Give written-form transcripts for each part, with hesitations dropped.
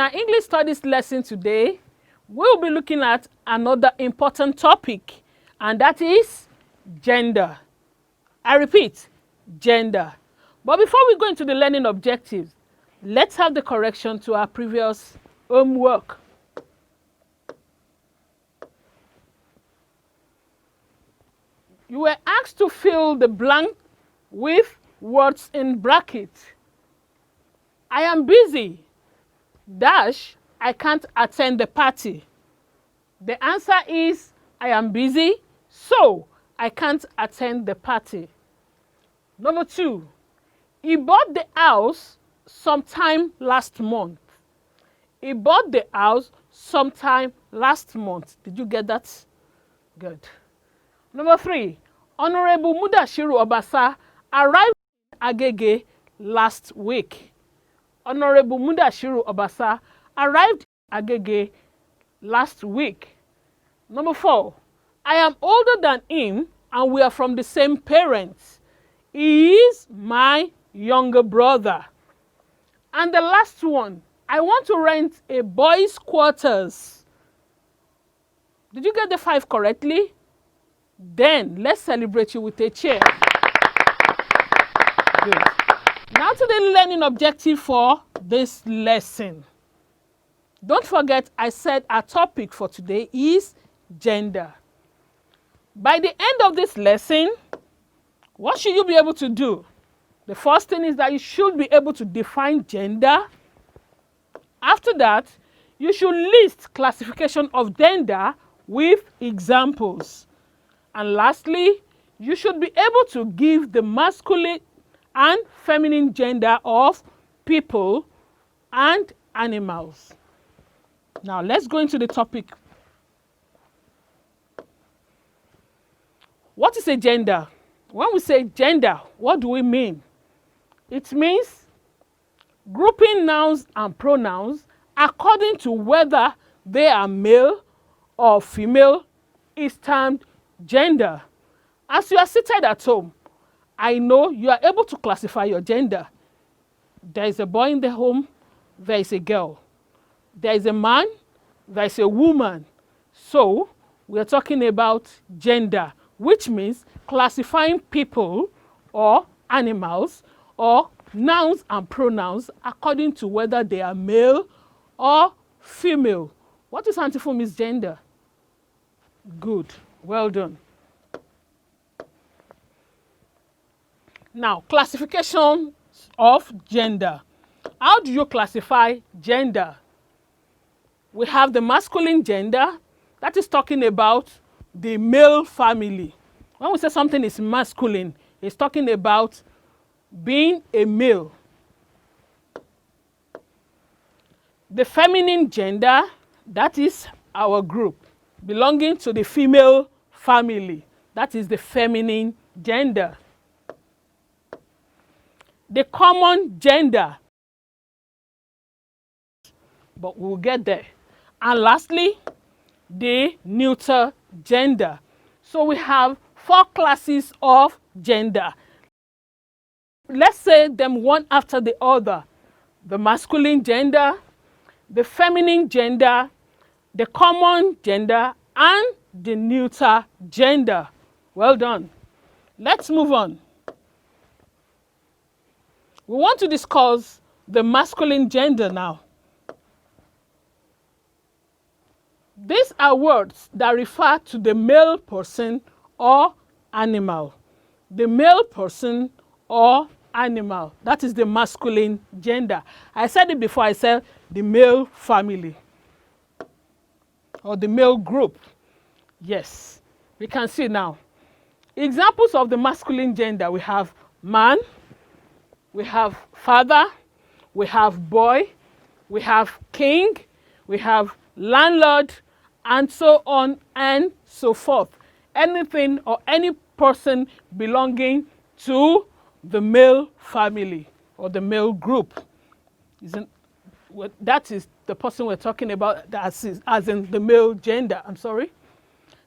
our English studies lesson today, we'll be looking at another important topic, and that is gender. I repeat, gender. But before we go into the learning objectives, let's have the correction to our previous homework. You were asked to fill the blank with words in brackets. I am busy. Dash, I can't attend the party. The answer is I am busy, so I can't attend the party. Number 2, he bought the house sometime last month. He bought the house sometime last month. Did you get that? Good. Number 3, Honorable Mudashiru Obasa arrived in Agege last week. Honorable Mudashiru Obasa arrived in Agege last week. Number 4, I am older than him and we are from the same parents. He is my younger brother. And the last one, I want to rent a boys' quarters. Did you get the 5 correctly? Then let's celebrate you with a cheer. Good. Now to the learning objective for this lesson. Don't forget, I said our topic for today is gender. By the end of this lesson, what should you be able to do? The first thing is that you should be able to define gender. After that, you should list classification of gender with examples. And lastly, you should be able to give the masculine and feminine gender of people and animals. Now, let's go into the topic. What is a gender? When we say gender, what do we mean? It means grouping nouns and pronouns according to whether they are male or female is termed gender. As you are seated at home, I know you are able to classify your gender. There is a boy in the home, there is a girl. There is a man, there is a woman. So we are talking about gender, which means classifying people or animals or nouns and pronouns according to whether they are male or female. What is antiphon is gender? Good. Well done. Now, classification of gender. How do you classify gender? We have the masculine gender, that is talking about the male family. When we say something is masculine, it's talking about being a male. The feminine gender, that is our group, belonging to the female family. That is the feminine gender. The common gender, but we'll get there. And lastly, the neuter gender. So we have 4 classes of gender. Let's say them one after the other. The masculine gender, the feminine gender, the common gender, and the neuter gender. Well done. Let's move on. We want to discuss the masculine gender now. These are words that refer to the male person or animal. The male person or animal. That is the masculine gender. I said it before, I said the male family or the male group. Yes, we can see now. Examples of the masculine gender, we have man, we have father, we have boy, we have king, we have landlord, and so on and so forth. Anything or any person belonging to the male family or the male group. That is the person we're talking about as in the male gender, I'm sorry.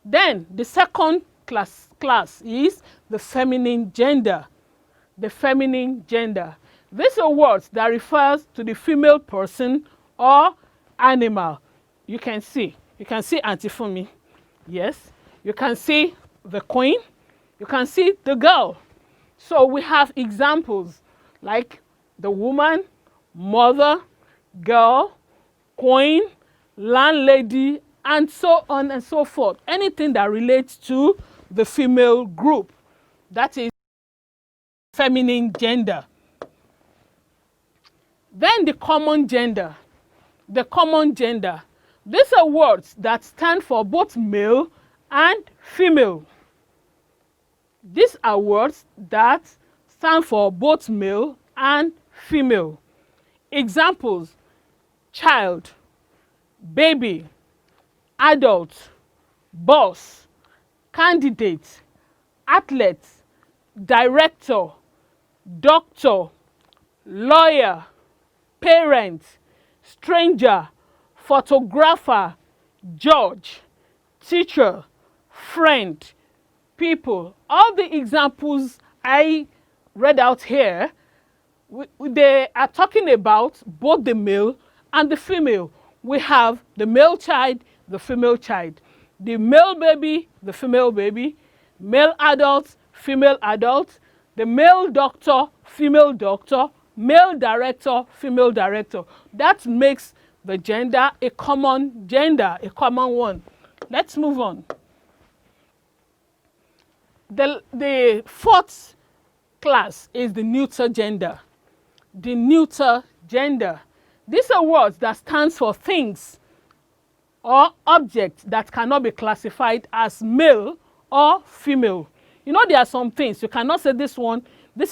Then the second class is the feminine gender. The feminine gender. These are words that refers to the female person or animal. You can see Auntie Fumi. Yes. You can see the queen. You can see the girl. So we have examples like the woman, mother, girl, queen, landlady, and so on and so forth. Anything that relates to the female group. That is feminine gender. Then the common gender. The common gender. These are words that stand for both male and female. These are words that stand for both male and female. Examples: child, baby, adult, boss, candidate, athlete, director, doctor, lawyer, parent, stranger, photographer, judge, teacher, friend, people. All the examples I read out here, they are talking about both the male and the female. We have the male child, the female child, the male baby, the female baby, male adult, female adult, the male doctor, female doctor, male director, female director. That makes the gender, a common one. Let's move on. The fourth class is the neuter gender. The neuter gender. These are words that stands for things or objects that cannot be classified as male or female. You know, there are some things you cannot say this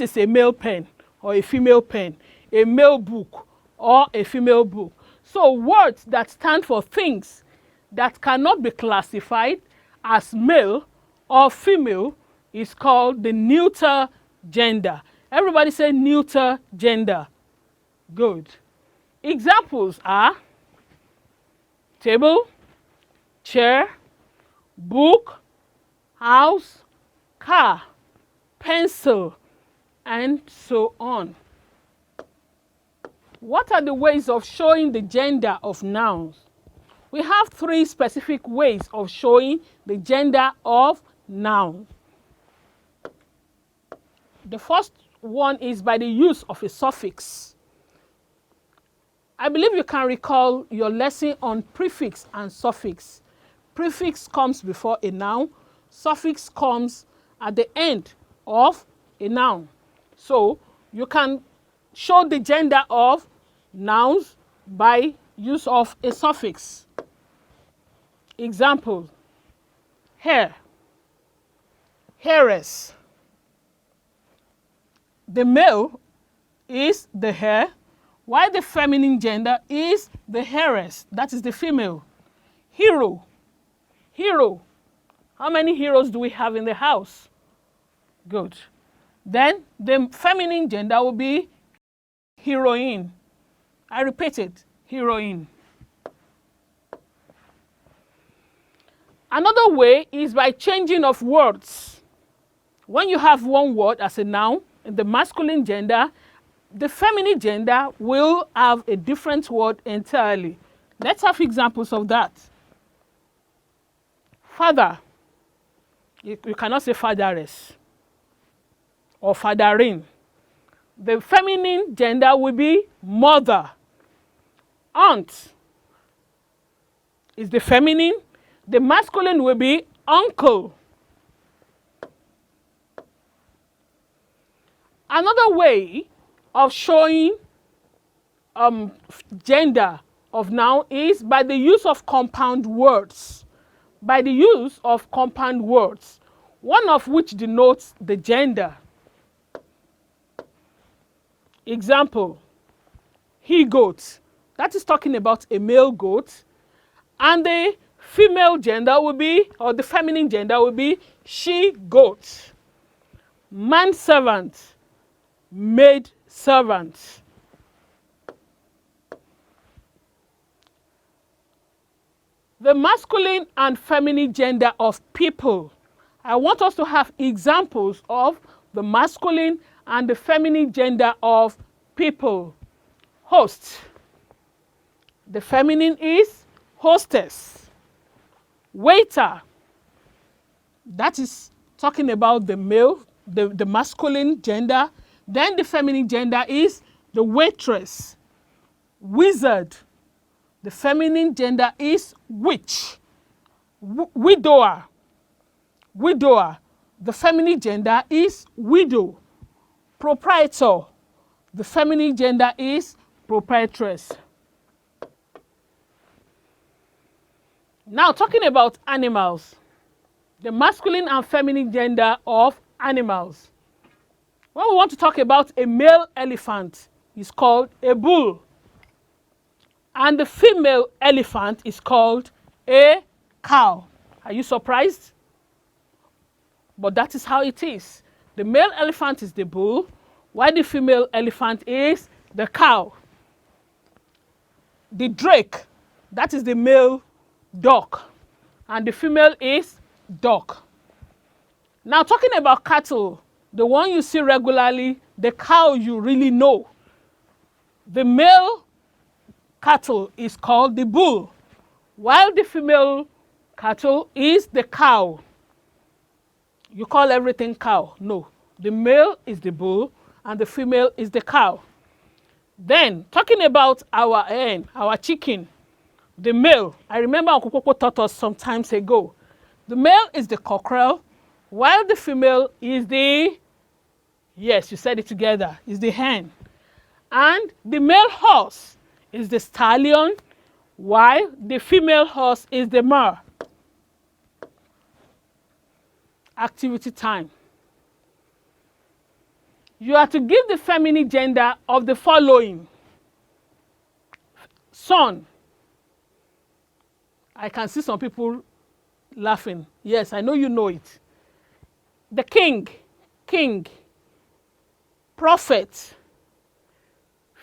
is a male pen or a female pen, a male book or a female book. So words that stand for things that cannot be classified as male or female is called the neuter gender. Everybody say neuter gender. Good. Examples are table, chair, book, house, car, pencil, and so on. What are the ways of showing the gender of nouns? We have 3 specific ways of showing the gender of nouns. The first one is by the use of a suffix. I believe you can recall your lesson on prefix and suffix. Prefix comes before a noun. Suffix comes at the end of a noun. So you can show the gender of nouns by use of a suffix. Example: hair, hairess. The male is the hair, while the feminine gender is the heiress. That is the female. Hero, hero. How many heroes do we have in the house? Good. Then the feminine gender will be heroine. I repeat it, heroine. Another way is by changing of words. When you have one word as a noun in the masculine gender, the feminine gender will have a different word entirely. Let's have examples of that. Father. You cannot say fatheress or fatherin. The feminine gender will be mother. Aunt is the feminine. The masculine will be uncle. Another way of showing gender of noun is by the use of compound words. By the use of compound words, one of which denotes the gender. Example: he goat. That is talking about a male goat. And the female gender will be, or the feminine gender will be, she goat. Manservant, maid servant. The masculine and feminine gender of people. I want us to have examples of the masculine and the feminine gender of people. Host, The feminine is hostess. Waiter. That is talking about the male, the masculine gender. Then the feminine gender is the waitress. Wizard. The feminine gender is witch. Widower. Widower. The feminine gender is widow. Proprietor. The feminine gender is proprietress. Now talking about animals. The masculine and feminine gender of animals. When we want to talk about a male elephant, it's called a bull. And the female elephant is called a cow. Are you surprised? But that is how it is. The male elephant is the bull, while the female elephant is the cow. The drake, that is the male duck, and the female is duck. Now talking about cattle, the one you see regularly, the cow you really know. The male cattle is called the bull, while the female cattle is the cow. You call everything cow. No, the male is the bull and the female is the cow. Then talking about our hen, our chicken, the male, I remember Uncle Coco taught us some times ago. The male is the cockerel, while the female is the, yes, you said it together, is the hen. And the male horse is the stallion, while the female horse is the mare. Activity time. You are to give the feminine gender of the following. Son. I can see some people laughing. Yes, I know you know it. The king. King. Prophet.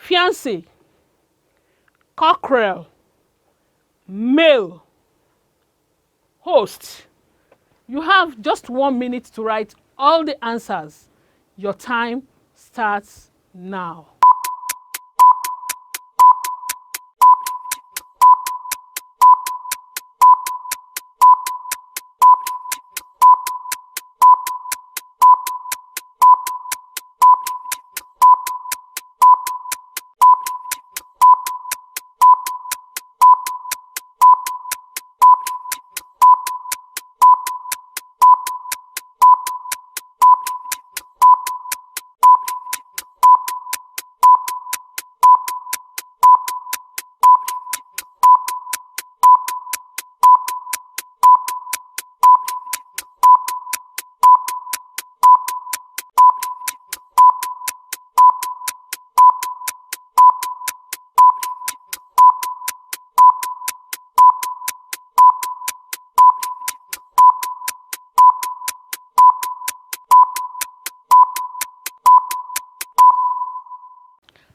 Fiancé. Cockerel. Male. Host. You have just 1 minute to write all the answers. Your time starts now.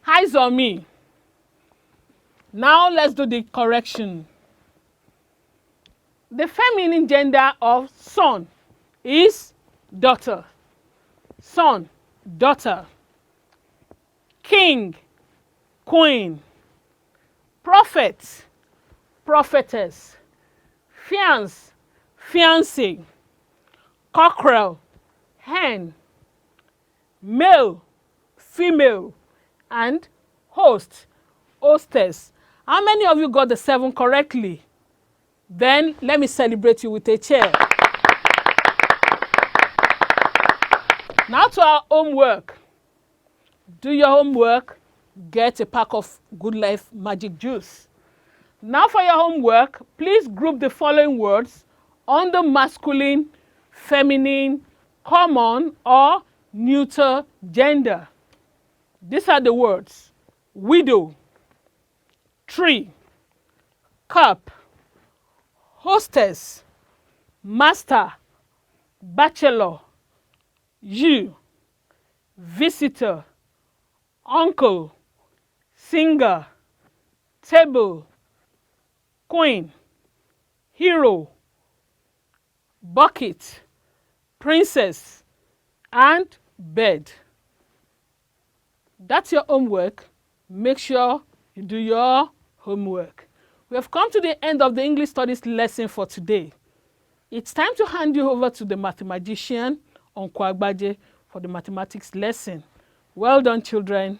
Eyes on me. Now let's do the correction. The feminine gender of son is daughter. Son, daughter. King, queen. Prophet, prophetess. Fiance, fiancé. Cockerel, hen. Male, female. And host, hostess. How many of you got the 7 correctly? Then let me celebrate you with a cheer. Now to our homework. Do your homework. Get a pack of Good Life Magic Juice. Now for your homework, please group the following words under masculine, feminine, common, or neuter gender. These are the words: widow, tree, cup, hostess, master, bachelor, you, visitor, uncle, singer, table, queen, hero, bucket, princess, and bed. That's your homework. Make sure you do your homework. We have come to the end of the English Studies lesson for today. It's time to hand you over to the mathematician, Uncle Agbaje, for the mathematics lesson. Well done, children.